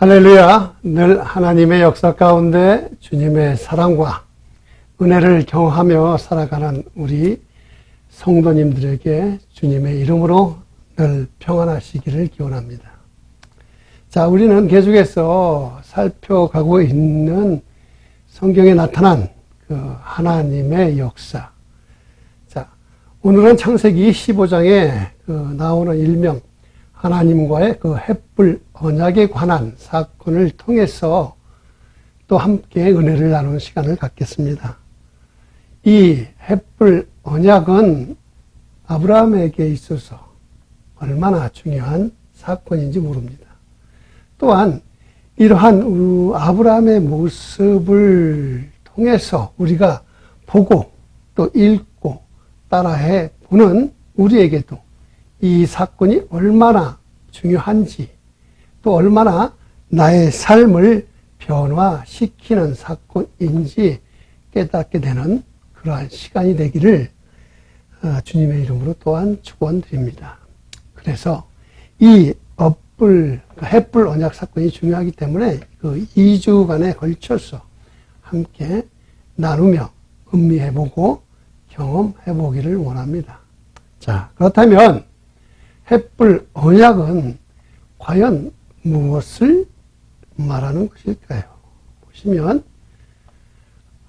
할렐루야. 늘 하나님의 역사 가운데 주님의 사랑과 은혜를 경험하며 살아가는 우리 성도님들에게 주님의 이름으로 늘 평안하시기를 기원합니다. 자, 우리는 계속해서 살펴가고 있는 성경에 나타난 그 하나님의 역사. 자, 오늘은 창세기 15장에 나오는 일명 하나님과의 그 횃불 언약에 관한 사건을 통해서 또 함께 은혜를 나누는 시간을 갖겠습니다. 이 횃불 언약은 아브라함에게 있어서 얼마나 중요한 사건인지 모릅니다. 또한 이러한 아브라함의 모습을 통해서 우리가 보고 또 읽고 따라해 보는 우리에게도 이 사건이 얼마나 중요한지 또 얼마나 나의 삶을 변화시키는 사건인지 깨닫게 되는 그러한 시간이 되기를 주님의 이름으로 또한 축원드립니다. 그래서 이 횃불 언약 사건이 중요하기 때문에 그 2주간에 걸쳐서 함께 나누며 음미해보고 경험해보기를 원합니다. 자, 그렇다면 횃불 언약은 과연 무엇을 말하는 것일까요? 보시면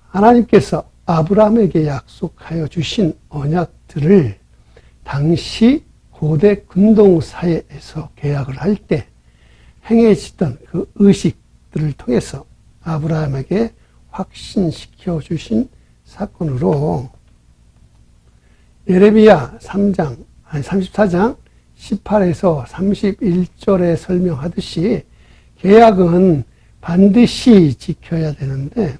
하나님께서 아브라함에게 약속하여 주신 언약들을 당시 고대 근동사회에서 계약을 할 때 행해지던 그 의식들을 통해서 아브라함에게 확신시켜 주신 사건으로 예레미야 34장 18에서 31절에 설명하듯이 계약은 반드시 지켜야 되는데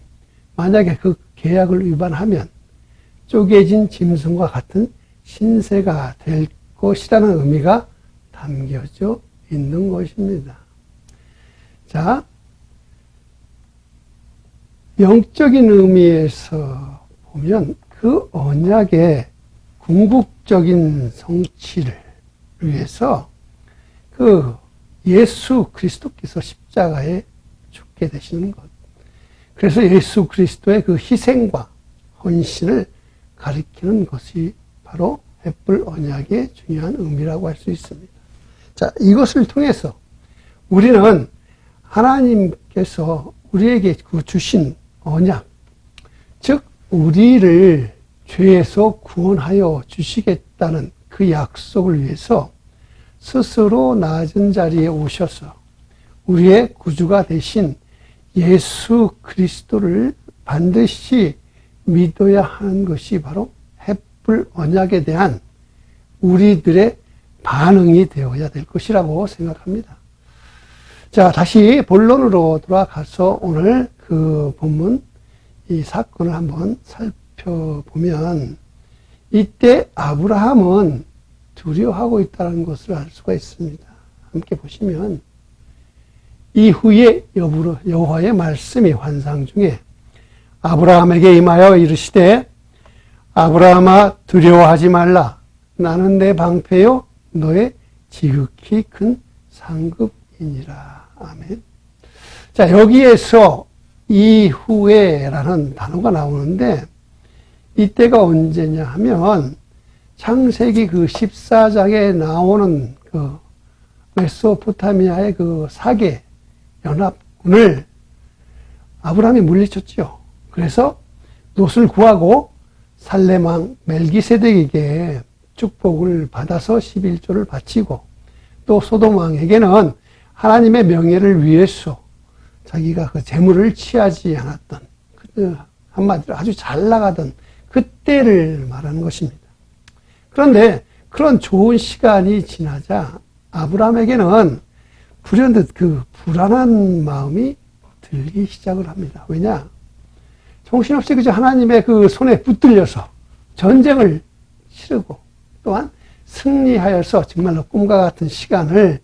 만약에 그 계약을 위반하면 쪼개진 짐승과 같은 신세가 될 것이라는 의미가 담겨져 있는 것입니다. 자, 영적인 의미에서 보면 그 언약의 궁극적인 성취를 위해서 그 예수 그리스도께서 십자가에 죽게 되시는 것. 그래서 예수 그리스도의 그 희생과 헌신을 가리키는 것이 바로 횃불 언약의 중요한 의미라고 할 수 있습니다. 자, 이것을 통해서 우리는 하나님께서 우리에게 그 주신 언약, 즉 우리를 죄에서 구원하여 주시겠다는 그 약속을 위해서 스스로 낮은 자리에 오셔서 우리의 구주가 되신 예수 그리스도를 반드시 믿어야 하는 것이 바로 횃불 언약에 대한 우리들의 반응이 되어야 될 것이라고 생각합니다. 자, 다시 본론으로 돌아가서 오늘 그 본문 이 사건을 한번 살펴보면 이때 아브라함은 두려워하고 있다는 것을 알 수가 있습니다. 함께 보시면 이후에 여호와의 말씀이 환상 중에 아브라함에게 임하여 이르시되 아브라함아 두려워하지 말라. 나는 내 방패요 너의 지극히 큰 상급이니라. 아멘. 자, 여기에서 이후에라는 단어가 나오는데 이때가 언제냐 하면 창세기 그 14장에 나오는 그 메소포타미아의 그 사개 연합군을 아브라함이 물리쳤죠. 그래서 롯을 구하고 살렘왕 멜기세덱에게 축복을 받아서 11조를 바치고 또 소돔 왕에게는 하나님의 명예를 위해서 자기가 그 재물을 취하지 않았던 한마디로 아주 잘 나가던 그때를 말하는 것입니다. 그런데 그런 좋은 시간이 지나자 아브라함에게는 불현듯 그 불안한 마음이 들기 시작을 합니다. 왜냐? 정신없이 그저 하나님의 그 손에 붙들려서 전쟁을 치르고 또한 승리하여서 정말로 꿈과 같은 시간을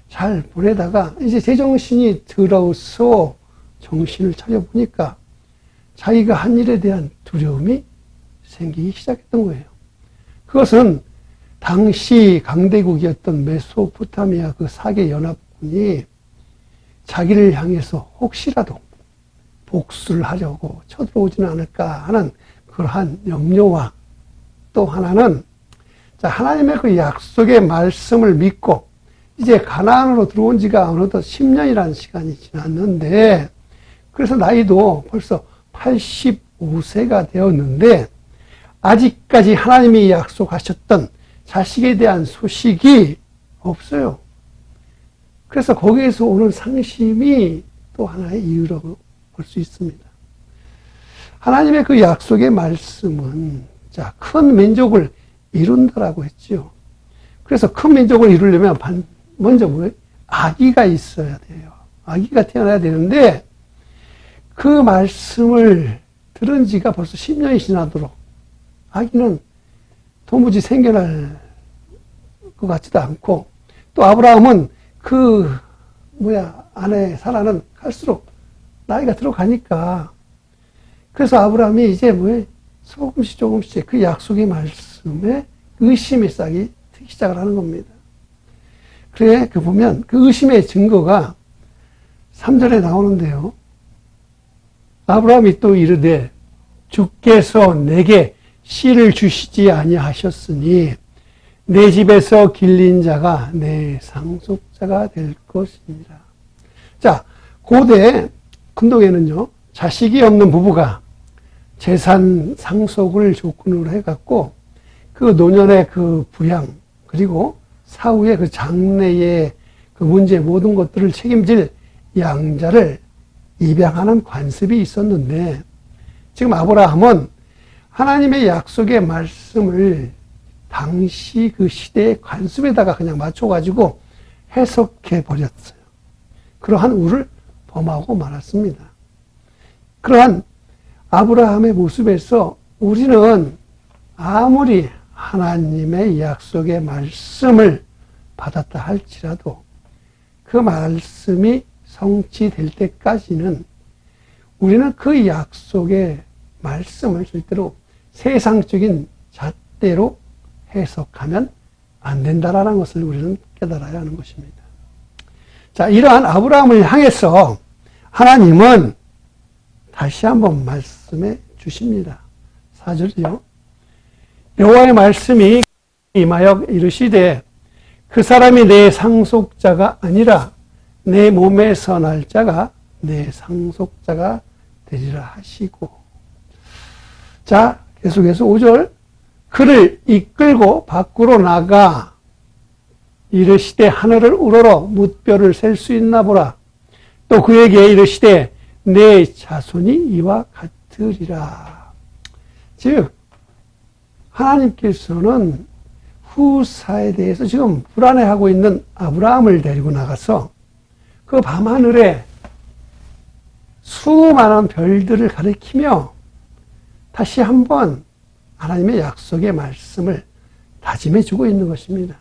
잘 보내다가 이제 제정신이 들어서 정신을 차려보니까 자기가 한 일에 대한 두려움이 생기기 시작했던 거예요. 그것은 당시 강대국이었던 메소포타미아 그 사개 연합군이 자기를 향해서 혹시라도 복수를 하려고 쳐들어오지는 않을까 하는 그러한 염려와, 또 하나는 하나님의 그 약속의 말씀을 믿고 이제 가나안으로 들어온 지가 어느덧 10년이라는 시간이 지났는데, 그래서 나이도 벌써 85세가 되었는데 아직까지 하나님이 약속하셨던 자식에 대한 소식이 없어요. 그래서 거기에서 오는 상심이 또 하나의 이유라고 볼 수 있습니다. 하나님의 그 약속의 말씀은 큰 민족을 이룬다라고 했죠. 그래서 큰 민족을 이루려면 먼저 뭐예요? 아기가 있어야 돼요. 아기가 태어나야 되는데 그 말씀을 들은 지가 벌써 10년이 지나도록 아기는 도무지 생겨날 것 같지도 않고, 또 아브라함은 아내 사라는 갈수록 나이가 들어가니까, 그래서 아브라함이 이제 조금씩 그 약속의 말씀에 의심이 쌓기 시작을 하는 겁니다. 그래, 보면 그 의심의 증거가 3절에 나오는데요. 아브라함이 또 이르되 주께서 내게 씨를 주시지 아니하셨으니 내 집에서 길린 자가 내 상속자가 될 것이니라. 고대 근동에는요, 자식이 없는 부부가 재산 상속을 조건으로 해갖고 그 노년의 그 부양, 그리고 사후의 그 장래의 그 문제, 모든 것들을 책임질 양자를 입양하는 관습이 있었는데, 지금 아브라함은 하나님의 약속의 말씀을 당시 그 시대의 관습에다가 그냥 맞춰가지고 해석해 버렸어요. 그러한 우를 범하고 말았습니다. 그러한 아브라함의 모습에서 우리는 아무리 하나님의 약속의 말씀을 받았다 할지라도 그 말씀이 성취될 때까지는 우리는 그 약속의 말씀을 절대로 세상적인 잣대로 해석하면 안 된다라는 것을 우리는 깨달아야 하는 것입니다. 이러한 아브라함을 향해서 하나님은 다시 한번 말씀해 주십니다. 4절이요. 여호와의 말씀이 임하여 이르시되 그 사람이 내 상속자가 아니라 내 몸에서 날 자가 내 상속자가 되리라 하시고, 계속해서 5절, 그를 이끌고 밖으로 나가 이르시되 하늘을 우러러 뭇별을 셀 수 있나 보라. 또 그에게 이르시되 내 자손이 이와 같으리라. 즉 하나님께서는 후사에 대해서 지금 불안해하고 있는 아브라함을 데리고 나가서 그 밤하늘에 수많은 별들을 가리키며 다시 한번 하나님의 약속의 말씀을 다짐해 주고 있는 것입니다.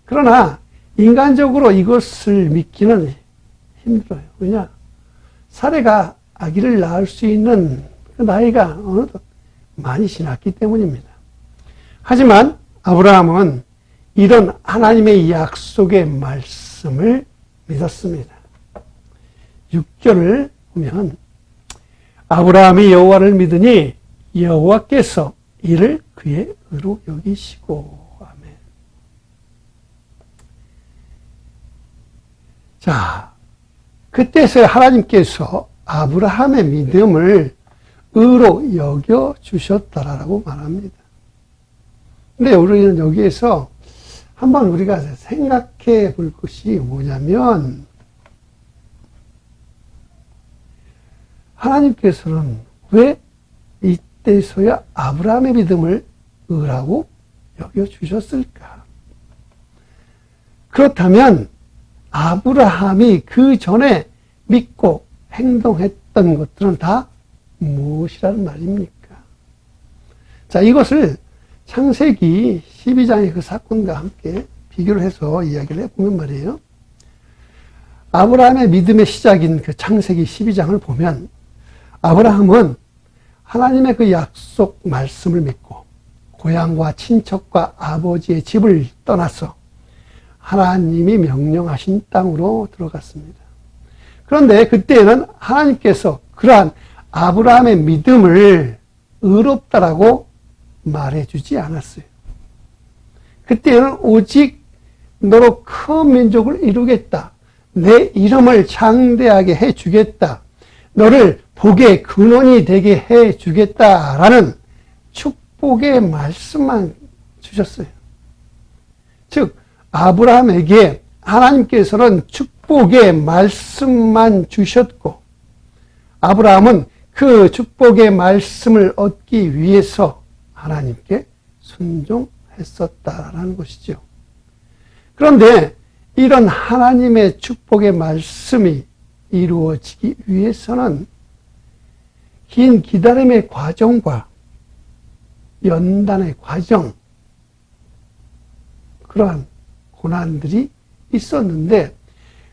그러나 인간적으로 이것을 믿기는 힘들어요. 왜냐? 사례가 아기를 낳을 수 있는 그 나이가 어느덧 많이 지났기 때문입니다. 하지만 아브라함은 이런 하나님의 약속의 말씀을 믿었습니다. 6절을 보면 아브라함이 여호와를 믿으니 여호와께서 이를 그의 의로 여기시고. 아멘. 그때서야 하나님께서 아브라함의 믿음을 의로 여겨주셨다라고 말합니다. 근데 우리는 여기에서 한번 우리가 생각해 볼 것이 뭐냐면, 하나님께서는 왜 이때서야 아브라함의 믿음을 의라고 여겨주셨을까? 그렇다면 아브라함이 그 전에 믿고 행동했던 것들은 다 무엇이라는 말입니까? 이것을 창세기 12장의 그 사건과 함께 비교를 해서 이야기를 해보면 말이에요. 아브라함의 믿음의 시작인 그 창세기 12장을 보면 아브라함은 하나님의 그 약속 말씀을 믿고 고향과 친척과 아버지의 집을 떠나서 하나님이 명령하신 땅으로 들어갔습니다. 그런데 그때는 하나님께서 그러한 아브라함의 믿음을 의롭다라고 말해주지 않았어요. 그때는 오직 너로 큰 민족을 이루겠다. 내 이름을 장대하게 해주겠다. 너를 복의 근원이 되게 해주겠다라는 축복의 말씀만 주셨어요. 즉 아브라함에게 하나님께서는 축복의 말씀만 주셨고 아브라함은 그 축복의 말씀을 얻기 위해서 하나님께 순종했었다라는 것이죠. 그런데 이런 하나님의 축복의 말씀이 이루어지기 위해서는 긴 기다림의 과정과 연단의 과정, 그러한 고난들이 있었는데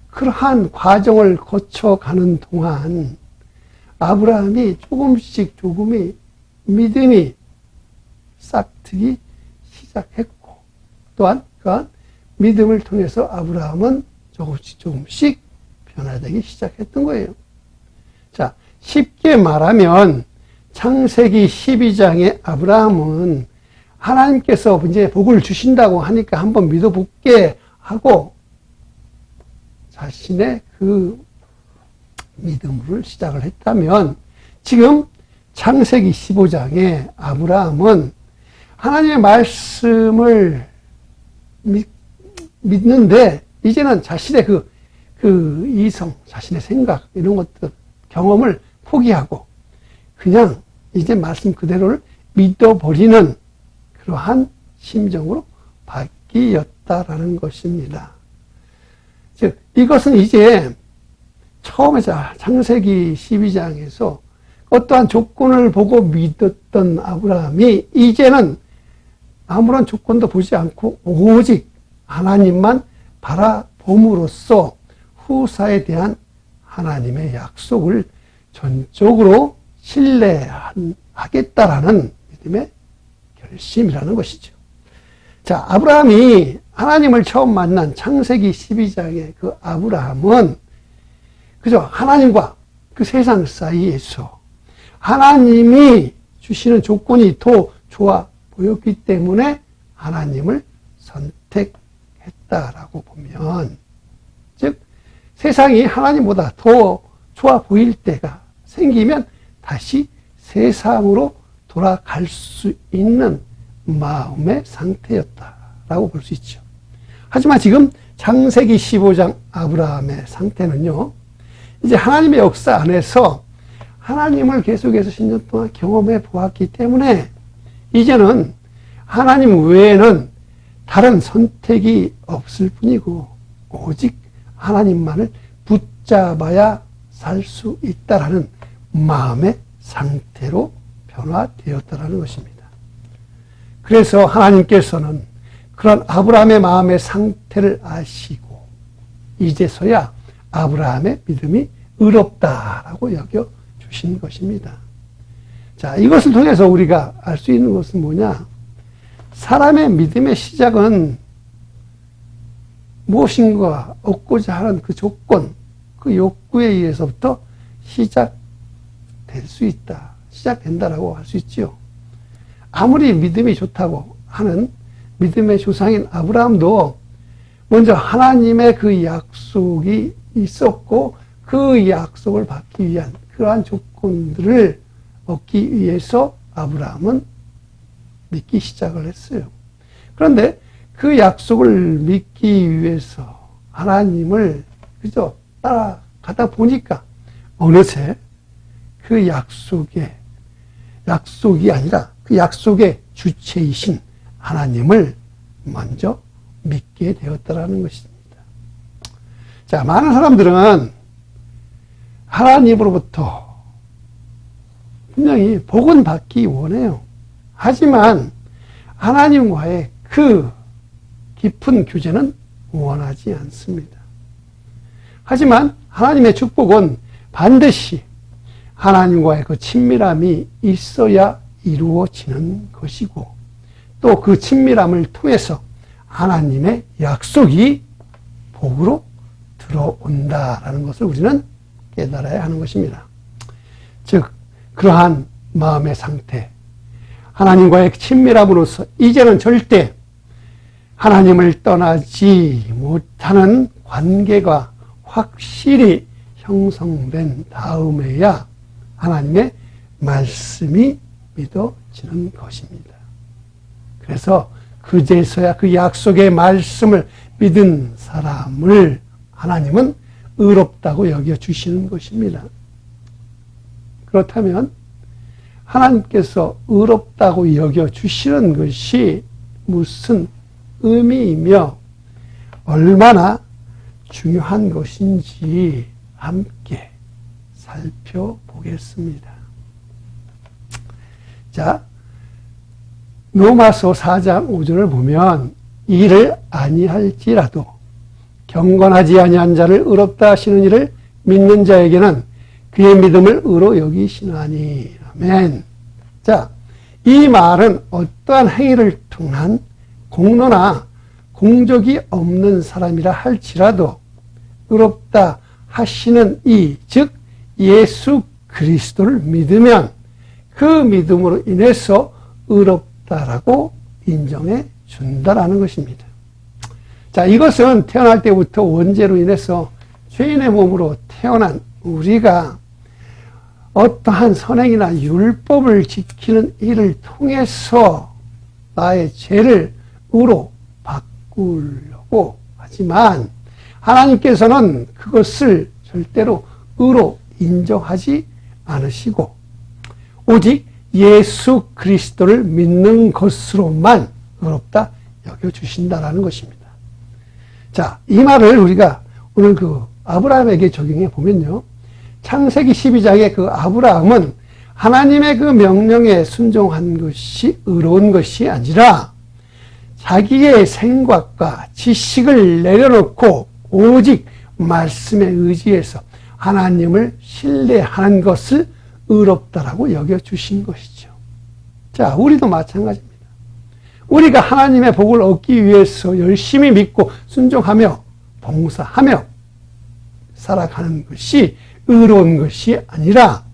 그러한 과정을 거쳐가는 동안 아브라함이 조금이 믿음이 싹트기 시작했고 또한 그러한 믿음을 통해서 아브라함은 조금씩 변화되기 시작했던 거예요. 자, 쉽게 말하면 창세기 12장의 아브라함은 하나님께서 이제 복을 주신다고 하니까 한번 믿어볼게 하고 자신의 그 믿음을 시작을 했다면 지금 창세기 15장에 아브라함은 하나님의 말씀을 믿는데 이제는 자신의 그 이성, 자신의 생각 이런 것들 경험을 포기하고 그냥 이제 말씀 그대로를 믿어버리는 그러한 심정으로 바뀌었다라는 것입니다. 즉 이것은 이제 처음에 창세기 12장에서 어떠한 조건을 보고 믿었던 아브라함이 이제는 아무런 조건도 보지 않고 오직 하나님만 바라봄으로써 후사에 대한 하나님의 약속을 전적으로 신뢰하겠다라는 믿음의 결심이라는 것이죠. 자, 아브라함이 하나님을 처음 만난 창세기 12장의 그 아브라함은 그저 하나님과 그 세상 사이에서 하나님이 주시는 조건이 더 좋아 보였기 때문에 하나님을 선택했다라고 보면, 즉 세상이 하나님보다 더 좋아 보일 때가 생기면 다시 세상으로 돌아갈 수 있는 마음의 상태였다라고 볼 수 있죠. 하지만 지금 창세기 15장 아브라함의 상태는요, 이제 하나님의 역사 안에서 하나님을 계속해서 10년 동안 경험해 보았기 때문에 이제는 하나님 외에는 다른 선택이 없을 뿐이고 오직 하나님만을 붙잡아야 살 수 있다라는 마음의 상태로 변화되었다라는 것입니다. 그래서 하나님께서는 그런 아브라함의 마음의 상태를 아시고 이제서야 아브라함의 믿음이 의롭다라고 여겨주신 것입니다. 자, 이것을 통해서 우리가 알 수 있는 것은 뭐냐? 사람의 믿음의 시작은 무엇인가 얻고자 하는 그 조건, 그 욕구에 의해서부터 시작될 수 있다. 시작된다라고 할 수 있지요. 아무리 믿음이 좋다고 하는 믿음의 조상인 아브라함도 먼저 하나님의 그 약속이 있었고 그 약속을 받기 위한 그러한 조건들을 얻기 위해서 아브라함은 믿기 시작을 했어요. 그런데 그 약속을 믿기 위해서 하나님을 그저 따라가다 보니까 어느새 그 약속이 아니라 그 약속의 주체이신 하나님을 먼저 믿게 되었다라는 것입니다. 자, 많은 사람들은 하나님으로부터 분명히 복은 받기 원해요. 하지만 하나님과의 그 깊은 교제는 원하지 않습니다. 하지만 하나님의 축복은 반드시 하나님과의 그 친밀함이 있어야 이루어지는 것이고 또 그 친밀함을 통해서 하나님의 약속이 복으로 들어온다라는 것을 우리는 깨달아야 하는 것입니다. 즉 그러한 마음의 상태, 하나님과의 친밀함으로써 이제는 절대 하나님을 떠나지 못하는 관계가 확실히 형성된 다음에야 하나님의 말씀이 믿어지는 것입니다. 그래서 그제서야 그 약속의 말씀을 믿은 사람을 하나님은 의롭다고 여겨주시는 것입니다. 그렇다면 하나님께서 의롭다고 여겨주시는 것이 무슨 의미이며 얼마나 중요한 것인지 함께 살펴보겠습니다. 자, 로마서 4장 5절을 보면 이를 아니할지라도 경건하지 아니한 자를 의롭다 하시는 이를 믿는 자에게는 그의 믿음을 의로 여기시나니. 아멘. 자, 이 말은 어떠한 행위를 통한 공로나 공적이 없는 사람이라 할지라도 의롭다 하시는 이, 즉 예수 그리스도를 믿으면 그 믿음으로 인해서 의롭다라고 인정해 준다라는 것입니다. 자, 이것은 태어날 때부터 원죄로 인해서 죄인의 몸으로 태어난 우리가 어떠한 선행이나 율법을 지키는 일을 통해서 나의 죄를 의로 바꾸려고 하지만 하나님께서는 그것을 절대로 의로 인정하지 않으시고 오직 예수 그리스도를 믿는 것으로만 의롭다 여겨주신다라는 것입니다. 자, 이 말을 우리가 오늘 그 아브라함에게 적용해 보면요. 창세기 12장의 그 아브라함은 하나님의 그 명령에 순종한 것이 의로운 것이 아니라 자기의 생각과 지식을 내려놓고 오직 말씀에 의지해서 하나님을 신뢰하는 것을 의롭다라고 여겨주신 것이죠. 자, 우리도 마찬가지입니다. 우리가 하나님의 복을 얻기 위해서 열심히 믿고 순종하며 봉사하며 살아가는 것이 의로운 것이 아니라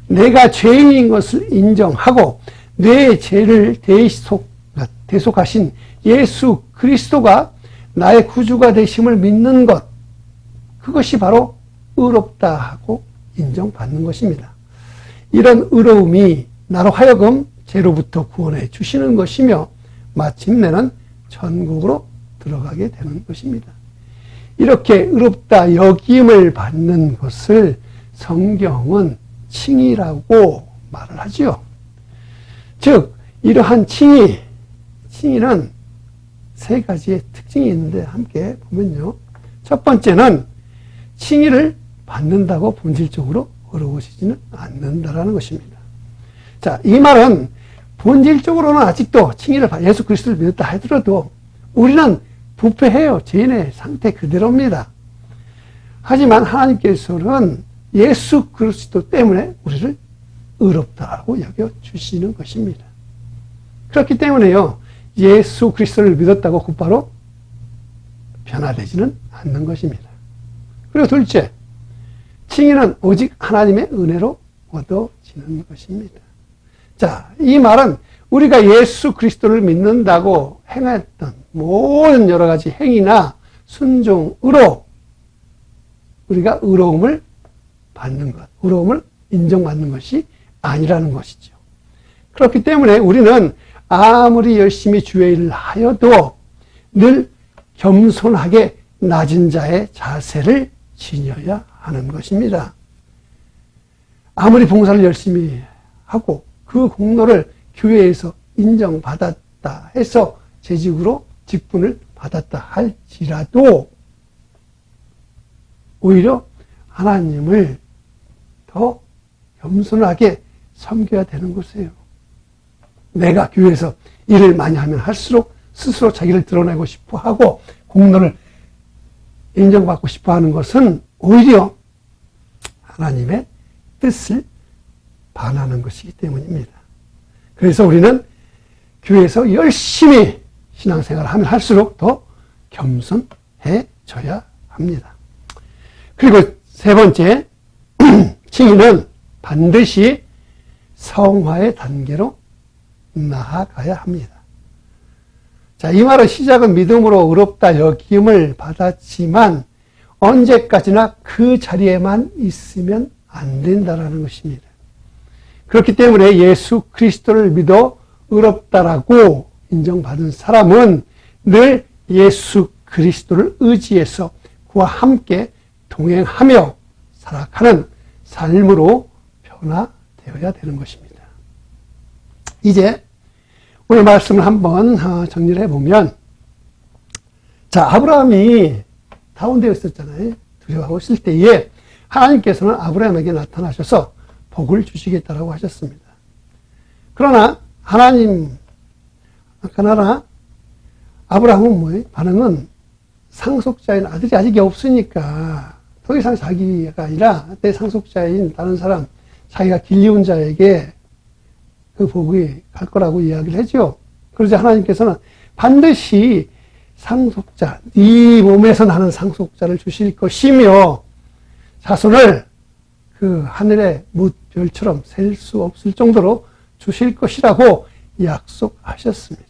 내가 죄인인 것을 인정하고 내 죄를 대속하신 예수 그리스도가 나의 구주가 되심을 믿는 것, 그것이 바로 의롭다 하고 인정받는 것입니다. 이런 의로움이 나로 하여금 죄로부터 구원해 주시는 것이며 마침내는 천국으로 들어가게 되는 것입니다. 이렇게 의롭다 여김을 받는 것을 성경은 칭의라고 말을 하지요. 즉 이러한 칭의는 세 가지의 특징이 있는데 함께 보면요. 첫 번째는 칭의를 받는다고 본질적으로 어려워지지는 않는다라는 것입니다. 자, 이 말은 본질적으로는 아직도 칭의를 예수 그리스도를 믿었다 하더라도 우리는 부패해요. 죄인의 상태 그대로입니다. 하지만 하나님께서는 예수 그리스도 때문에 우리를 의롭다고 여겨주시는 것입니다. 그렇기 때문에요. 예수 그리스도를 믿었다고 곧바로 변화되지는 않는 것입니다. 그리고 둘째, 칭의는 오직 하나님의 은혜로 얻어지는 것입니다. 자, 이 말은 우리가 예수 그리스도를 믿는다고 행했던 모든 여러 가지 행위나 순종으로 우리가 의로움을 받는 것, 의로움을 인정받는 것이 아니라는 것이죠. 그렇기 때문에 우리는 아무리 열심히 주의 일을 하여도 늘 겸손하게 낮은 자의 자세를 지녀야 하는 것입니다. 아무리 봉사를 열심히 하고 그 공로를 교회에서 인정받았다 해서 재직으로 직분을 받았다 할지라도 오히려 하나님을 더 겸손하게 섬겨야 되는 것이에요. 내가 교회에서 일을 많이 하면 할수록 스스로 자기를 드러내고 싶어 하고 공로를 인정받고 싶어 하는 것은 오히려 하나님의 뜻을 반하는 것이기 때문입니다. 그래서 우리는 교회에서 열심히 신앙생활을 하면 할수록 더 겸손해져야 합니다. 그리고 세 번째, 증인은 반드시 성화의 단계로 나아가야 합니다. 자, 이 말의 시작은 믿음으로 의롭다 여김을 받았지만 언제까지나 그 자리에만 있으면 안 된다라는 것입니다. 그렇기 때문에 예수 그리스도를 믿어 의롭다라고 인정받은 사람은 늘 예수 그리스도를 의지해서 그와 함께 동행하며 살아가는 삶으로 변화되어야 되는 것입니다. 이제 오늘 말씀을 한번 정리를 해보면, 자, 아브라함이 다운되어 있었잖아요. 두려워하고 있을 때에 하나님께서는 아브라함에게 나타나셔서 복을 주시겠다라고 하셨습니다. 그러나 아브라함은 뭐예요? 반응은 상속자인 아들이 아직 없으니까 더 이상 자기가 아니라 내 상속자인 다른 사람, 자기가 길리운 자에게 그 복이 갈 거라고 이야기를 하죠. 그러자 하나님께서는 반드시 상속자, 네 몸에서 나는 상속자를 주실 것이며 자손을 그 하늘의 뭇별처럼 셀 수 없을 정도로 주실 것이라고 약속하셨습니다.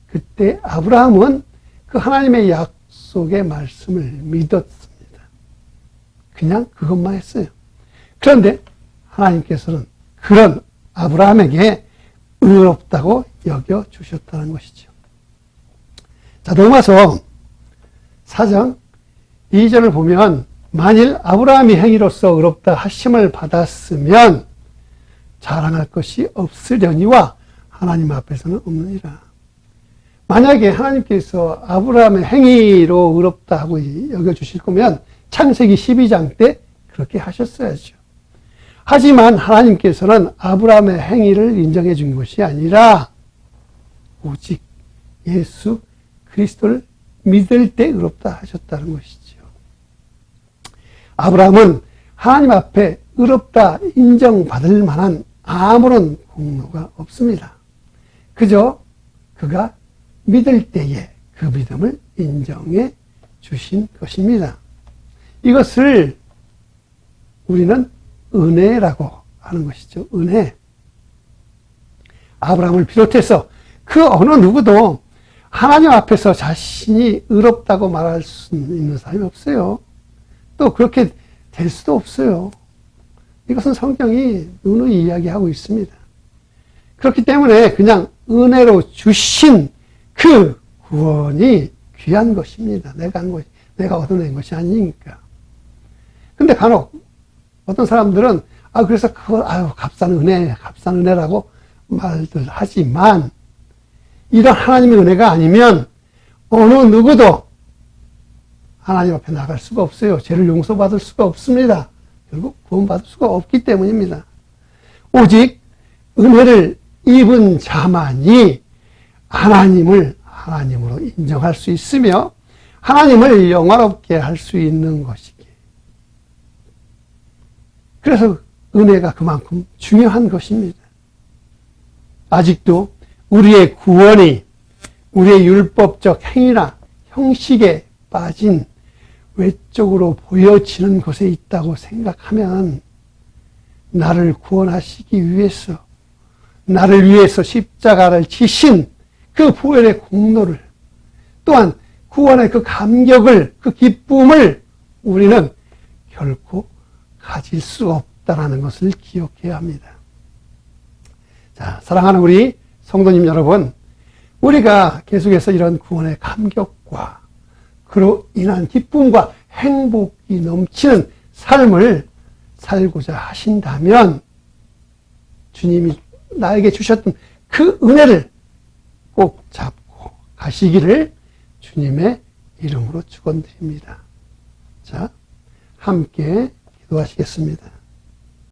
그때 아브라함은 그 하나님의 약속의 말씀을 믿었습니다. 그냥 그것만 했어요. 그런데 하나님께서는 그런 아브라함에게 의롭다고 여겨주셨다는 것이죠. 자, 로마서 4장 2절을 보면 만일 아브라함이 행위로서 의롭다 하심을 받았으면 자랑할 것이 없으려니와 하나님 앞에서는 없느니라. 만약에 하나님께서 아브라함의 행위로 의롭다 하고 여겨주실 거면 창세기 12장 때 그렇게 하셨어야죠. 하지만 하나님께서는 아브라함의 행위를 인정해 준 것이 아니라 오직 예수 그리스도를 믿을 때 의롭다 하셨다는 것이죠. 아브라함은 하나님 앞에 의롭다 인정받을 만한 아무런 공로가 없습니다. 그저 그가 믿을 때에 그 믿음을 인정해 주신 것입니다. 이것을 우리는 은혜라고 하는 것이죠. 은혜. 아브라함을 비롯해서 그 어느 누구도 하나님 앞에서 자신이 의롭다고 말할 수 있는 사람이 없어요. 또 그렇게 될 수도 없어요. 이것은 성경이 누누이 이야기하고 있습니다. 그렇기 때문에 그냥 은혜로 주신 그 구원이 귀한 것입니다. 내가 얻어낸 것이 아니니까. 근데 간혹 어떤 사람들은 그래서 그걸 값싼 은혜라고 말들 하지만 이런 하나님의 은혜가 아니면 어느 누구도 하나님 앞에 나갈 수가 없어요. 죄를 용서받을 수가 없습니다. 결국 구원받을 수가 없기 때문입니다. 오직 은혜를 입은 자만이 하나님을 하나님으로 인정할 수 있으며 하나님을 영화롭게 할 수 있는 것이기에. 그래서 은혜가 그만큼 중요한 것입니다. 아직도 우리의 구원이 우리의 율법적 행위나 형식에 빠진 외적으로 보여지는 곳에 있다고 생각하면 나를 구원하시기 위해서, 나를 위해서 십자가를 지신 그 보혈의 공로를, 또한 구원의 그 감격을, 그 기쁨을 우리는 결코 가질 수 없다는 것을 기억해야 합니다. 자, 사랑하는 우리 성도님 여러분, 우리가 계속해서 이런 구원의 감격과 그로 인한 기쁨과 행복이 넘치는 삶을 살고자 하신다면 주님이 나에게 주셨던 그 은혜를 꼭 잡고 가시기를 주님의 이름으로 축원드립니다. 자, 함께 기도하시겠습니다.